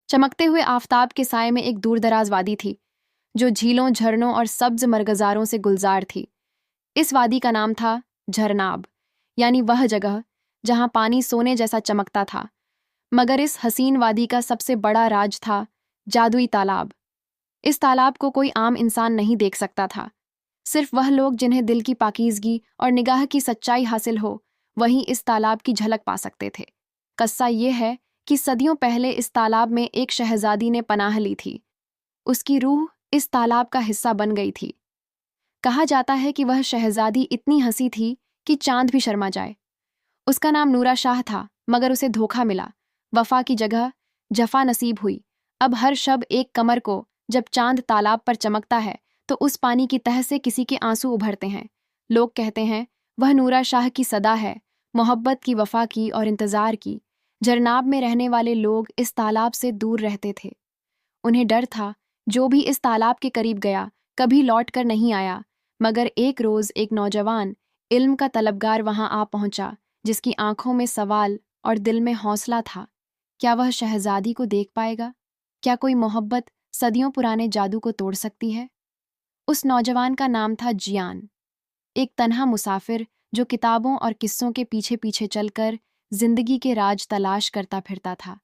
चमकते हुए आफताब के साए में एक दूरदराज वादी थी, जो झीलों, झरनों और सब्ज मरगजारों से गुलजार थी। इस वादी का नाम था झरनाब, यानी वह जगह जहां पानी सोने जैसा चमकता था। मगर इस हसीन वादी का सबसे बड़ा राज था जादुई तालाब। इस तालाब को कोई आम इंसान नहीं देख सकता था। सिर्फ वह लोग जिन्हें दिल की पाकीज़गी और निगाह की सच्चाई हासिल हो, वही इस तालाब की झलक पा सकते थे। कस्सा ये है कि सदियों पहले इस तालाब में एक शहजादी ने पनाह ली थी। उसकी रूह इस तालाब का हिस्सा बन गई थी। कहा जाता है कि वह शहजादी इतनी हंसी थी कि चांद भी शर्मा जाए। उसका नाम नूरा शाह था, मगर उसे धोखा मिला। वफा की जगह जफा नसीब हुई। अब हर शब एक कमर को जब चांद तालाब पर चमकता है, तो उस पानी की तह से किसी के आंसू उभरते हैं। लोग कहते हैं वह नूरा शाह की सदा है, मोहब्बत की, वफा की और इंतजार की। जरनाब में रहने वाले लोग इस तालाब से दूर रहते थे। उन्हें डर था, जो भी इस तालाब के करीब गया कभी लौट कर नहीं आया। मगर एक रोज एक नौजवान इल्म का तलबगार वहां आ पहुंचा, जिसकी आंखों में सवाल और दिल में हौसला था। क्या वह शहजादी को देख पाएगा? क्या कोई मोहब्बत सदियों पुराने जादू को तोड़ सकती है? उस नौजवान का नाम था जियान, एक तन्हा मुसाफिर जो किताबों और किस्सों के पीछे पीछे चलकर जिंदगी के राज तलाश करता फिरता था।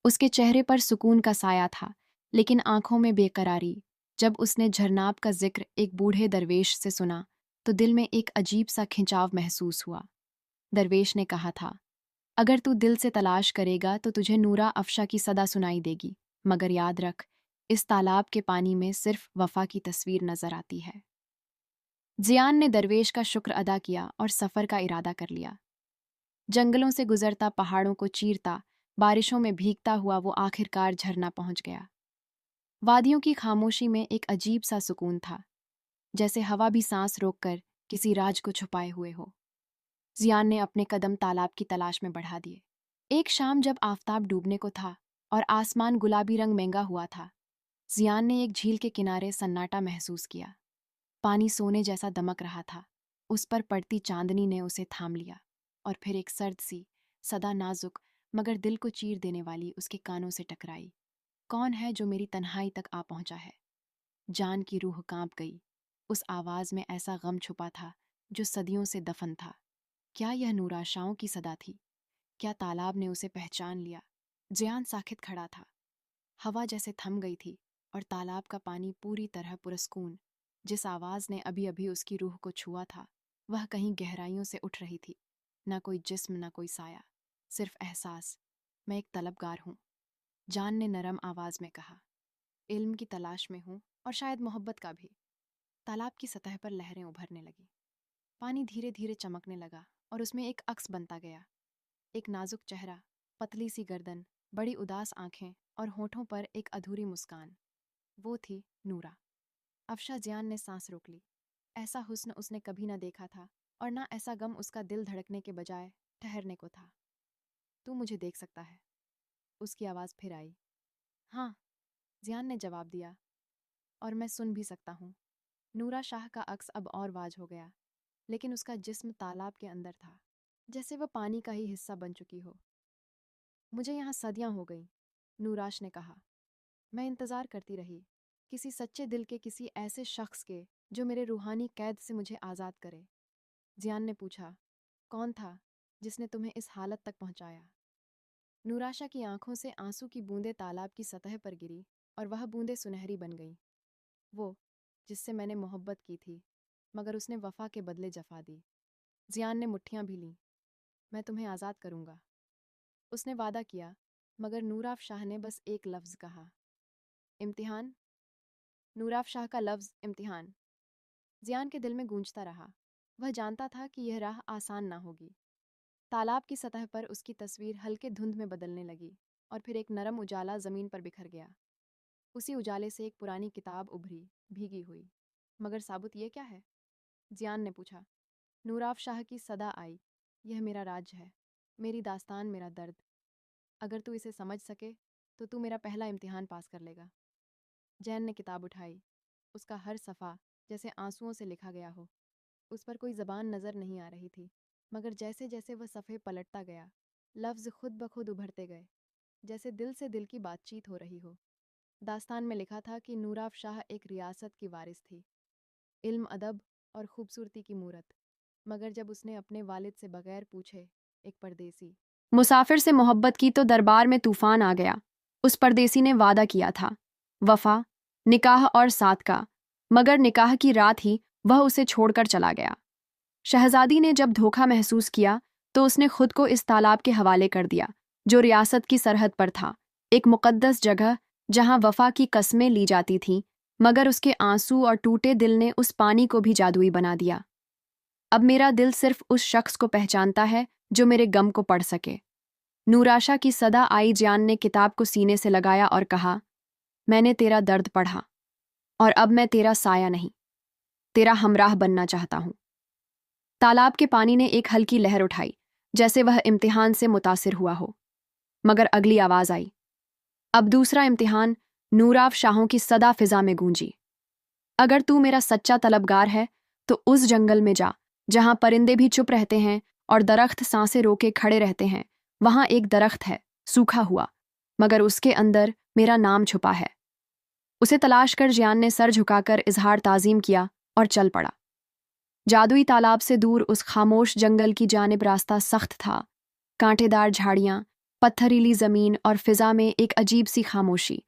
उसके चेहरे पर सुकून का साया था, लेकिन आंखों में बेकरारी। जब उसने झरनाब का जिक्र एक बूढ़े दरवेश से सुना, तो दिल में एक अजीब सा खिंचाव महसूस हुआ। दरवेश ने कहा था, अगर तू दिल से तलाश करेगा तो तुझे नूरा अफशा की सदा सुनाई देगी। मगर याद रख, इस तालाब के पानी में सिर्फ वफा की तस्वीर नजर आती है। जियान ने दरवेश का शुक्र अदा किया और सफर का इरादा कर लिया। जंगलों से गुजरता, पहाड़ों को चीरता, बारिशों में भीगता हुआ वो आखिरकार झरना पहुंच गया। वादियों की खामोशी में एक अजीब सा सुकून था, जैसे हवा भी सांस रोककर किसी राज को छुपाए हुए हो। जियान ने अपने कदम तालाब की तलाश में बढ़ा दिए। एक शाम जब आफताब डूबने को था और आसमान गुलाबी रंग महंगा हुआ था, जियान ने एक झील के किनारे सन्नाटा महसूस किया। पानी सोने जैसा दमक रहा था। उस पर पड़ती चांदनी ने उसे थाम लिया, और फिर एक सर्द सी, सदा नाजुक मगर दिल को चीर देने वाली उसके कानों से टकराई। कौन है जो मेरी तन्हाई तक आ पहुंचा है? जान की रूह कांप गई। उस आवाज में ऐसा गम छुपा था जो सदियों से दफन था। क्या यह नूराशाओं की सदा थी? क्या तालाब ने उसे पहचान लिया? जियान साखित खड़ा था। हवा जैसे थम गई थी, और तालाब का पानी पूरी तरह पुरस्कून। जिस आवाज ने अभी अभी उसकी रूह को छुआ था, वह कहीं गहराइयों से उठ रही थी। न कोई जिस्म, न कोई साया, सिर्फ एहसास। मैं एक तलबगार हूँ, जान ने नरम आवाज में कहा। इल्म की तलाश में हूँ, और शायद मोहब्बत का भी। तालाब की सतह पर लहरें उभरने लगी। पानी धीरे धीरे चमकने लगा, और उसमें एक अक्स बनता गया। एक नाजुक चेहरा, पतली सी गर्दन, बड़ी उदास आंखें और होठों पर एक अधूरी मुस्कान। वो थी नूरा। अफशा जियान ने सांस रोक ली। ऐसा हुस्न उसने कभी न देखा था, और ना ऐसा गम उसका दिल धड़कने के बजाय ठहरने को था। तू मुझे देख सकता है? उसकी आवाज़ फिर आई। हाँ, जियान ने जवाब दिया, और मैं सुन भी सकता हूँ। नूरा शाह का अक्स अब और वाज हो गया, लेकिन उसका जिस्म तालाब के अंदर था, जैसे वह पानी का ही हिस्सा बन चुकी हो। मुझे यहाँ सदियाँ हो गईं, नूराश ने कहा। मैं इंतज़ार करती रही, किसी सच्चे दिल के, किसी ऐसे शख्स के जो मेरे रूहानी कैद से मुझे आज़ाद करे। जियान ने पूछा, कौन था जिसने तुम्हें इस हालत तक पहुंचाया? नूराशा की आंखों से आंसू की बूंदें तालाब की सतह पर गिरी, और वह बूंदें सुनहरी बन गईं। वो जिससे मैंने मोहब्बत की थी, मगर उसने वफा के बदले जफा दी। जियान ने मुट्ठियां भी लीं। मैं तुम्हें आज़ाद करूंगा, उसने वादा किया। मगर नूराफ शाह ने बस एक लफ्ज़ कहा, इम्तिहान। नूराफ शाह का लफ्ज़ इम्तिहान जियान के दिल में गूंजता रहा। वह जानता था कि यह राह आसान ना होगी। तालाब की सतह पर उसकी तस्वीर हल्के धुंध में बदलने लगी, और फिर एक नरम उजाला ज़मीन पर बिखर गया। उसी उजाले से एक पुरानी किताब उभरी, भीगी हुई। मगर साबुत ये क्या है? जियान ने पूछा। नूराफ शाह की सदा आई। यह मेरा राज है, मेरी दास्तान, मेरा दर्द। अगर तू इसे समझ सके तो तू मेरा पहला इम्तिहान पास कर लेगा। जैन ने किताब उठाई। उसका हर सफ़ा जैसे आंसुओं से लिखा गया हो। उस पर कोई ज़बान नज़र नहीं आ रही थी, मगर जैसे जैसे वह सफ़े पलटता गया, लफ्ज़ खुद ब खुद उभरते गए। जैसे दिल से दिल की बातचीत हो रही हो। दास्तान में लिखा था कि नूराव शाह एक रियासत की वारिस थी, इल्म अदब और खूबसूरती की मूरत, मगर जब उसने अपने वालिद से बगैर पूछे एक परदेसी मुसाफिर से मोहब्बत की तो दरबार में तूफान आ गया। उस परदेसी ने वादा किया था, वफा, निकाह और साथ का, मगर निकाह की रात ही वह उसे छोड़कर चला गया। शहजादी ने जब धोखा महसूस किया तो उसने खुद को इस तालाब के हवाले कर दिया, जो रियासत की सरहद पर था, एक मुकद्दस जगह जहां वफा की कस्में ली जाती थीं, मगर उसके आंसू और टूटे दिल ने उस पानी को भी जादुई बना दिया। अब मेरा दिल सिर्फ उस शख्स को पहचानता है जो मेरे गम को पढ़ सके। नूराशा की सदा आई जान ने किताब को सीने से लगाया और कहा, मैंने तेरा दर्द पढ़ा, और अब मैं तेरा साया नहीं, तेरा हमराह बनना चाहता हूं। तालाब के पानी ने एक हल्की लहर उठाई, जैसे वह इम्तिहान से मुतासिर हुआ हो। मगर अगली आवाज आई। अब दूसरा इम्तिहान नूराव शाहों की सदा फिजा में गूंजी। अगर तू मेरा सच्चा तलबगार है तो उस जंगल में जा जहां परिंदे भी चुप रहते हैं और दरख्त सांसें रोके खड़े रहते हैं। वहां एक दरख्त है, सूखा हुआ, मगर उसके अंदर मेरा नाम छुपा है। उसे तलाश कर जियान ने सर झुकाकर इजहार ताजीम किया और चल पड़ा। जादुई तालाब से दूर उस खामोश जंगल की जानिब रास्ता सख्त था। कांटेदार झाड़ियां, पत्थरीली जमीन और फिजा में एक अजीब सी खामोशी,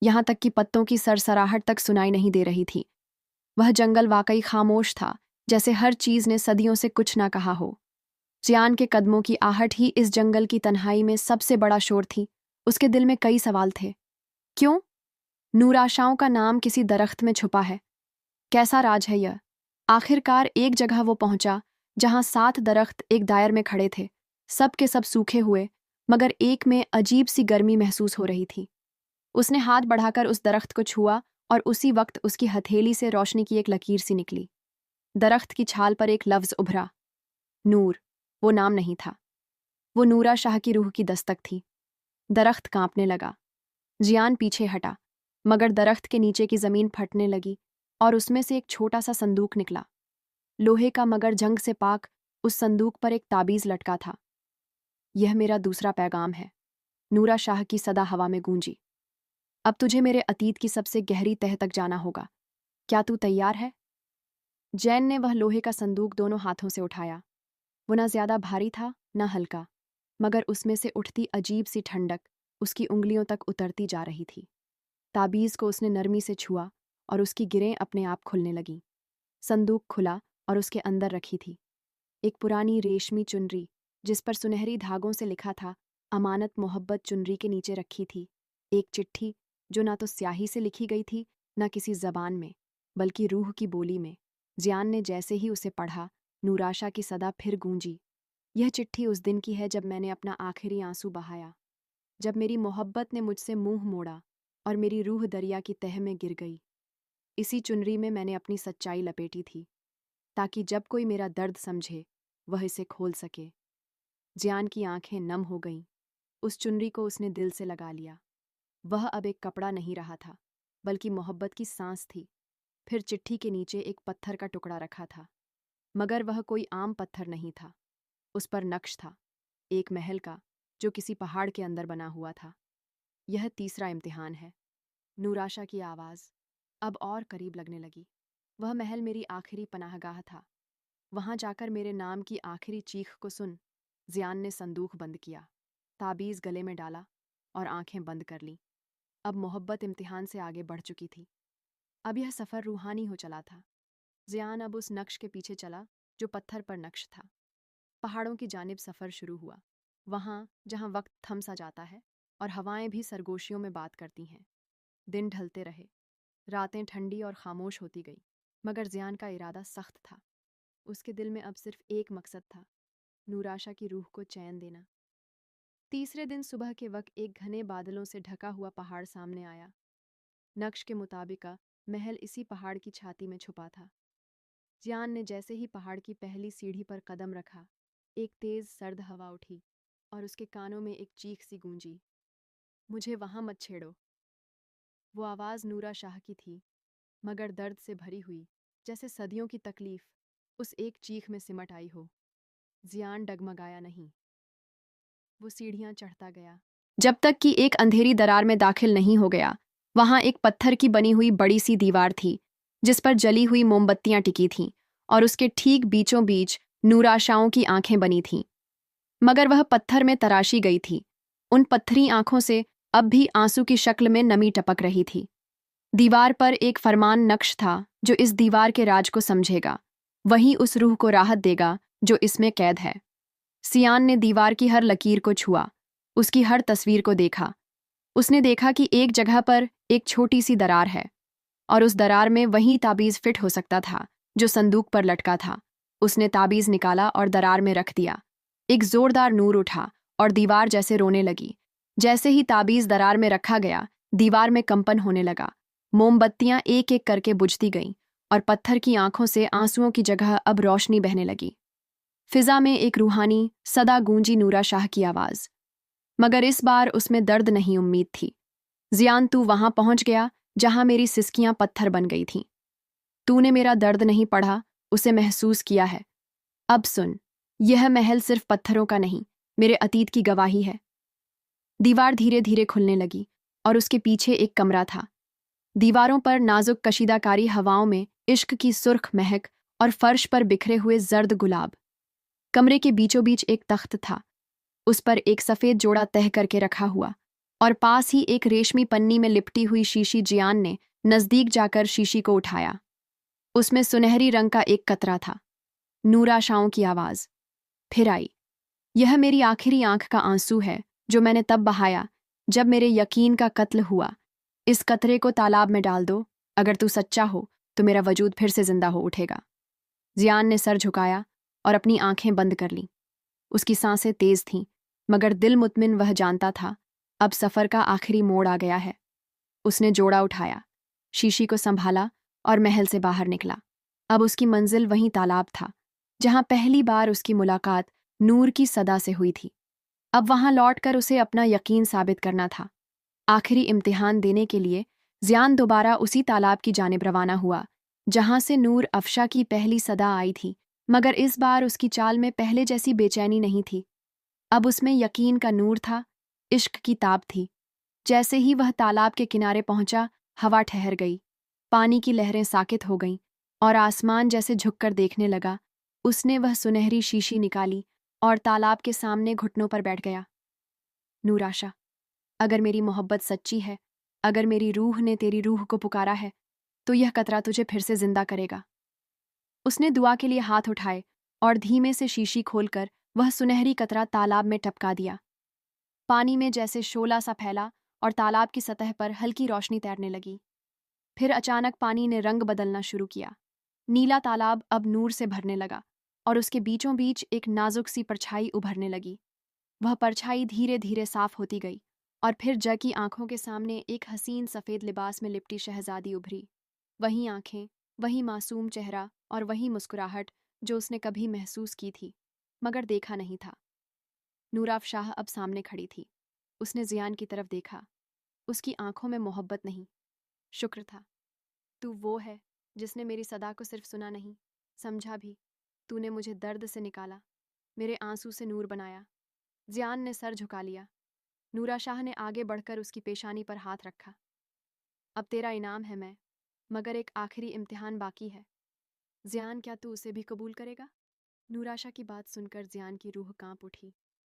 यहां तक कि पत्तों की सरसराहट तक सुनाई नहीं दे रही थी। वह जंगल वाकई खामोश था, जैसे हर चीज ने सदियों से कुछ ना कहा हो। जियान के कदमों की आहट ही इस जंगल की तन्हाई में सबसे बड़ा शोर थी। उसके दिल में कई सवाल थे। क्यों? नूराशाओं का नाम किसी दरख्त में छुपा है। कैसा राज है यह? आखिरकार एक जगह वो पहुंचा जहां 7 दरख्त एक दायर में खड़े थे, सब के सब सूखे हुए, मगर एक में अजीब सी गर्मी महसूस हो रही थी। उसने हाथ बढ़ाकर उस दरख्त को छुआ और उसी वक्त उसकी हथेली से रोशनी की एक लकीर सी निकली। दरख्त की छाल पर एक लफ्ज उभरा, नूर। वो नाम नहीं था, वो नूरा शाह की रूह की दस्तक थी। दरख्त कांपने लगा। जियान पीछे हटा, मगर दरख्त के नीचे की जमीन फटने लगी और उसमें से एक छोटा सा संदूक निकला। लोहे का, मगर जंग से पाक। उस संदूक पर एक ताबीज लटका था। यह मेरा दूसरा पैगाम है, नूरा शाह की सदा हवा में गूंजी। अब तुझे मेरे अतीत की सबसे गहरी तह तक जाना होगा। क्या तू तैयार है? जैन ने वह लोहे का संदूक दोनों हाथों से उठाया। वो ना ज्यादा भारी था, ना हल्का, मगर उसमें से उठती अजीब सी ठंडक उसकी उंगलियों तक उतरती जा रही थी। ताबीज को उसने नरमी से छुआ और उसकी गिरें अपने आप खुलने लगीं। संदूक खुला और उसके अंदर रखी थी एक पुरानी रेशमी चुनरी, जिस पर सुनहरी धागों से लिखा था, अमानत मोहब्बत। चुनरी के नीचे रखी थी एक चिट्ठी, जो ना तो स्याही से लिखी गई थी, ना किसी जबान में, बल्कि रूह की बोली में। जियान ने जैसे ही उसे पढ़ा, नूराशा की सदा फिर गूंजी। यह चिट्ठी उस दिन की है जब मैंने अपना आखिरी आंसू बहाया, जब मेरी मोहब्बत ने मुझसे मुंह मोड़ा और मेरी रूह दरिया की तह में गिर गई। इसी चुनरी में मैंने अपनी सच्चाई लपेटी थी, ताकि जब कोई मेरा दर्द समझे वह इसे खोल सके। जियान की आंखें नम हो गईं। उस चुनरी को उसने दिल से लगा लिया। वह अब एक कपड़ा नहीं रहा था, बल्कि मोहब्बत की सांस थी। फिर चिट्ठी के नीचे एक पत्थर का टुकड़ा रखा था, मगर वह कोई आम पत्थर नहीं था। उस पर नक्श था, एक महल का, जो किसी पहाड़ के अंदर बना हुआ था। यह तीसरा इम्तिहान है। नूराशा की आवाज़ अब और करीब लगने लगी। वह महल मेरी आखिरी पनाहगाह था। वहां जाकर मेरे नाम की आखिरी चीख को सुन। जियान ने संदूक बंद किया, ताबीज गले में डाला और आंखें बंद कर लीं। अब मोहब्बत इम्तिहान से आगे बढ़ चुकी थी। अब यह सफ़र रूहानी हो चला था। जियान अब उस नक्श के पीछे चला जो पत्थर पर नक्श था। पहाड़ों की जानिब सफ़र शुरू हुआ, वहाँ जहाँ वक्त थम सा जाता है और हवाएं भी सरगोशियों में बात करती हैं। दिन ढलते रहे, रातें ठंडी और खामोश होती गई, मगर जियान का इरादा सख्त था। उसके दिल में अब सिर्फ एक मकसद था, नूराशा की रूह को चैन देना। तीसरे दिन सुबह के वक्त एक घने बादलों से ढका हुआ पहाड़ सामने आया। नक्श के मुताबिक महल इसी पहाड़ की छाती में छुपा था। जियान ने जैसे ही पहाड़ की पहली सीढ़ी पर कदम रखा, एक तेज सर्द हवा उठी और उसके कानों में एक चीख सी गूंजी, मुझे वहां मत छेड़ो। वो आवाज़ नूरा शाह की थी, मगर दर्द से भरी हुई, जैसे सदियों की तकलीफ उस एक चीख में सिमट आई हो। जियान डगमगाया नहीं। वो सीढ़ियां चढ़ता गया, जब तक कि एक अंधेरी दरार में दाखिल नहीं हो गया। वहां एक पत्थर की बनी हुई बड़ी सी दीवार थी, जिस पर जली हुई मोमबत्तियां टिकी थीं, और उसके ठीक बीचों बीच नूर आशाओं की आंखें बनी थीं। मगर वह पत्थर में तराशी गई थी। उन पत्थरी आंखों से अब भी आंसू की शक्ल में नमी टपक रही थी। दीवार पर एक फरमान नक्श था जो इस दीवार के राज को समझेगा, वही उस रूह को राहत देगा जो इसमें कैद है। सियान ने दीवार की हर लकीर को छुआ, उसकी हर तस्वीर को देखा। उसने देखा कि एक जगह पर एक छोटी सी दरार है, और उस दरार में वही ताबीज फिट हो सकता था जो संदूक पर लटका था। उसने ताबीज निकाला और दरार में रख दिया। एक जोरदार नूर उठा और दीवार जैसे रोने लगी। जैसे ही ताबीज दरार में रखा गया, दीवार में कंपन होने लगा। मोमबत्तियां एक एक करके बुझती गईं, और पत्थर की आंखों से आंसुओं की जगह अब रोशनी बहने लगी। फिजा में एक रूहानी सदा गूंजी नूरा शाह की आवाज। मगर इस बार उसमें दर्द नहीं, उम्मीद थी। जियान, तू वहां पहुंच गया जहां मेरी सिसकियां पत्थर बन गई थीं। तूने मेरा दर्द नहीं पढ़ा, उसे महसूस किया है। अब सुन, यह महल सिर्फ पत्थरों का नहीं, मेरे अतीत की गवाही है। दीवार धीरे धीरे खुलने लगी, और उसके पीछे एक कमरा था। दीवारों पर नाजुक कशीदाकारी हवाओं में इश्क की सुर्ख महक, और फर्श पर बिखरे हुए जर्द गुलाब। कमरे के बीचों बीच एक तख्त था, उस पर एक सफेद जोड़ा तह करके रखा हुआ, और पास ही एक रेशमी पन्नी में लिपटी हुई शीशी। जियान ने नजदीक जाकर शीशी को उठाया। उसमें सुनहरी रंग का एक कतरा था। नूर आशाओं की आवाज फिर आई। यह मेरी आखिरी आंख का आंसू है, जो मैंने तब बहाया जब मेरे यकीन का कत्ल हुआ। इस कतरे को तालाब में डाल दो। अगर तू सच्चा हो तो मेरा वजूद फिर से जिंदा हो उठेगा। जियान ने सर झुकाया और अपनी आंखें बंद कर लीं। उसकी सांसें तेज थीं, मगर दिल मुतमिन। वह जानता था अब सफर का आखिरी मोड़ आ गया है। उसने जोड़ा उठाया, शीशी को संभाला और महल से बाहर निकला। अब उसकी मंजिल वहीं तालाब था, जहां पहली बार उसकी मुलाकात नूर की सदा से हुई थी। अब वहां लौटकर उसे अपना यकीन साबित करना था। आखिरी इम्तिहान देने के लिए जियान दोबारा उसी तालाब की जानिब रवाना हुआ, जहां से नूर अफशा की पहली सदा आई थी। मगर इस बार उसकी चाल में पहले जैसी बेचैनी नहीं थी। अब उसमें यकीन का नूर था, इश्क की ताब थी। जैसे ही वह तालाब के किनारे पहुंचा, हवा ठहर गई, पानी की लहरें साकित हो गईं, और आसमान जैसे झुककर देखने लगा। उसने वह सुनहरी शीशी निकाली और तालाब के सामने घुटनों पर बैठ गया। नूर आशा, अगर मेरी मोहब्बत सच्ची है, अगर मेरी रूह ने तेरी रूह को पुकारा है, तो यह कतरा तुझे फिर से जिंदा करेगा। उसने दुआ के लिए हाथ उठाए और धीमे से शीशी खोलकर वह सुनहरी कतरा तालाब में टपका दिया। पानी में जैसे शोला सा फैला और तालाब की सतह पर हल्की रोशनी तैरने लगी। फिर अचानक पानी ने रंग बदलना शुरू किया। नीला तालाब अब नूर से भरने लगा, और उसके बीचों बीच एक नाजुक सी परछाई उभरने लगी। वह परछाई धीरे धीरे साफ होती गई, और फिर जय की आंखों के सामने एक हसीन सफेद लिबास में लिपटी शहजादी उभरी। वही आंखें, वही मासूम चेहरा, और वही मुस्कुराहट जो उसने कभी महसूस की थी मगर देखा नहीं था। नूराफ शाह अब सामने खड़ी थी। उसने जियान की तरफ देखा। उसकी आंखों में मोहब्बत नहीं, शुक्र था। तू वो है जिसने मेरी सदा को सिर्फ सुना नहीं, समझा भी। तूने मुझे दर्द से निकाला, मेरे आंसू से नूर बनाया। जियान ने सर झुका लिया। नूरा शाह ने आगे बढ़कर उसकी पेशानी पर हाथ रखा। अब तेरा इनाम है मैं, मगर एक आखिरी इम्तिहान बाकी है। जियान, क्या तू उसे भी कबूल करेगा? नूराशा की बात सुनकर जियान की रूह कांप उठी,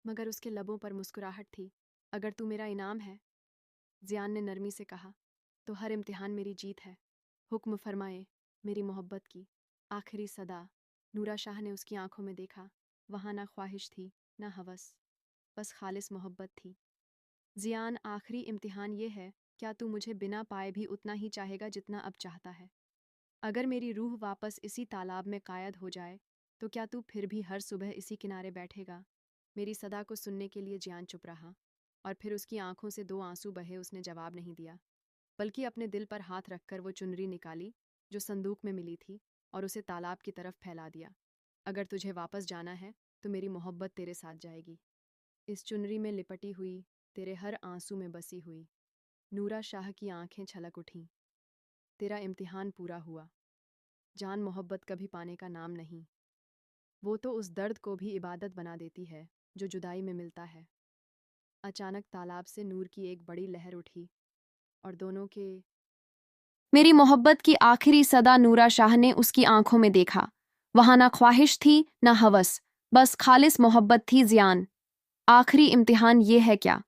मगर उसके लबों पर मुस्कुराहट थी। अगर तू मेरा इनाम है, जियान ने नरमी से कहा, तो हर इम्तिहान मेरी जीत है। हुक्म फरमाए मेरी मोहब्बत की आखिरी सदा। नूरा शाह ने उसकी आंखों में देखा। वहाँ ना ख्वाहिश थी, ना हवस, बस खालिस मोहब्बत थी। जियान, आखिरी इम्तिहान ये है, क्या तू मुझे बिना पाए भी उतना ही चाहेगा जितना अब चाहता है? अगर मेरी रूह वापस इसी तालाब में कायद हो जाए, तो क्या तू फिर भी हर सुबह इसी किनारे बैठेगा? मेरी सदा को सुनने के लिए जियान चुप रहा, और फिर उसकी आंखों से दो आंसू बहे। उसने जवाब नहीं दिया, बल्कि अपने दिल पर हाथ रखकर वो चुनरी निकाली जो संदूक में मिली थी, और उसे तालाब की तरफ फैला दिया। अगर तुझे वापस जाना है तो मेरी मोहब्बत तेरे साथ जाएगी, इस चुनरी में लिपटी हुई, तेरे हर आंसू में बसी हुई। नूरा शाह की आंखें छलक उठीं। तेरा इम्तिहान पूरा हुआ। जान मोहब्बत कभी पाने का नाम नहीं, वो तो उस दर्द को भी इबादत बना देती है जो जुदाई में मिलता है। अचानक तालाब से नूर की एक बड़ी लहर उठी और दोनों के मेरी मोहब्बत की आखिरी सदा नूरा शाह ने उसकी आंखों में देखा। वहां ना ख्वाहिश थी ना हवस, बस खालिस मोहब्बत थी। जियान, आखिरी इम्तिहान ये है क्या?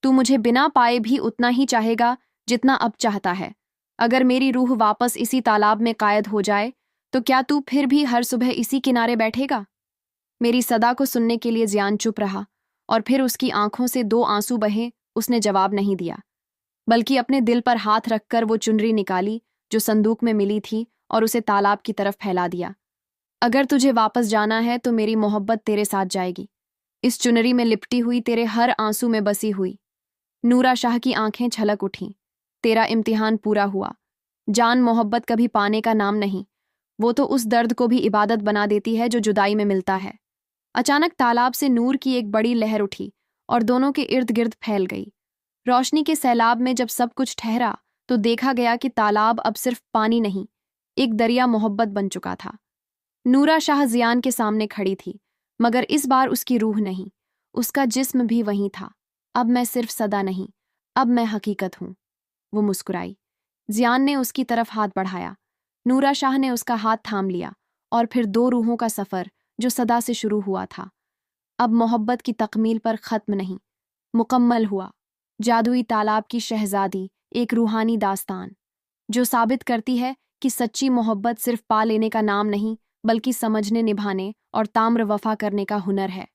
तू मुझे बिना पाए भी उतना ही चाहेगा जितना अब चाहता है? अगर मेरी रूह वापस इसी तालाब में कायद हो जाए तो क्या तू फिर भी हर सुबह इसी किनारे बैठेगा? मेरी सदा को सुनने के लिए जियान चुप रहा और फिर उसकी आंखों से 2 आंसू बहे। उसने जवाब नहीं दिया, बल्कि अपने दिल पर हाथ रखकर वो चुनरी निकाली जो संदूक में मिली थी और उसे तालाब की तरफ फैला दिया। अगर तुझे वापस जाना है तो मेरी मोहब्बत तेरे साथ जाएगी, इस चुनरी में लिपटी हुई, तेरे हर आंसू में बसी हुई। नूरा शाह की आंखें छलक उठीं। तेरा इम्तिहान पूरा हुआ। जान मोहब्बत कभी पाने का नाम नहीं, वो तो उस दर्द को भी इबादत बना देती है जो जुदाई में मिलता है। अचानक तालाब से नूर की एक बड़ी लहर उठी और दोनों के इर्द गिर्द फैल गई। रोशनी के सैलाब में जब सब कुछ ठहरा तो देखा गया कि तालाब अब सिर्फ पानी नहीं, एक दरिया मोहब्बत बन चुका था। नूरा शाह जियान के सामने खड़ी थी, मगर इस बार उसकी रूह नहीं, उसका जिस्म भी वहीं था। अब मैं सिर्फ सदा नहीं, अब मैं हकीकत हूं। वो मुस्कुराई। जियान ने उसकी तरफ हाथ बढ़ाया। नूरा शाह ने उसका हाथ थाम लिया और फिर 2 रूहों का सफर जो सदा से शुरू हुआ था, अब मोहब्बत की तकमील पर खत्म नहीं, मुकम्मल हुआ। जादुई तालाब की शहजादी, एक रूहानी दास्तान जो साबित करती है कि सच्ची मोहब्बत सिर्फ पा लेने का नाम नहीं, बल्कि समझने, निभाने और ताम्र वफा करने का हुनर है।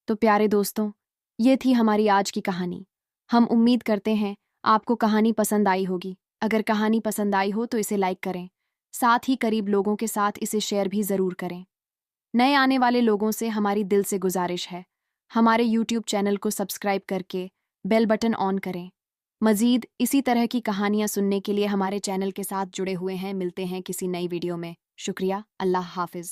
तो प्यारे दोस्तों, ये थी हमारी आज की कहानी। हम उम्मीद करते हैं आपको कहानी पसंद आई होगी। अगर कहानी पसंद आई हो तो इसे लाइक करें, साथ ही करीब लोगों के साथ इसे शेयर भी ज़रूर करें। नए आने वाले लोगों से हमारी दिल से गुजारिश है, हमारे यूट्यूब चैनल को सब्सक्राइब करके बेल बटन ऑन करें। मज़ीद इसी तरह की कहानियाँ सुनने के लिए हमारे चैनल के साथ जुड़े हुए हैं। मिलते हैं किसी नई वीडियो में। शुक्रिया। अल्लाह हाफिज़।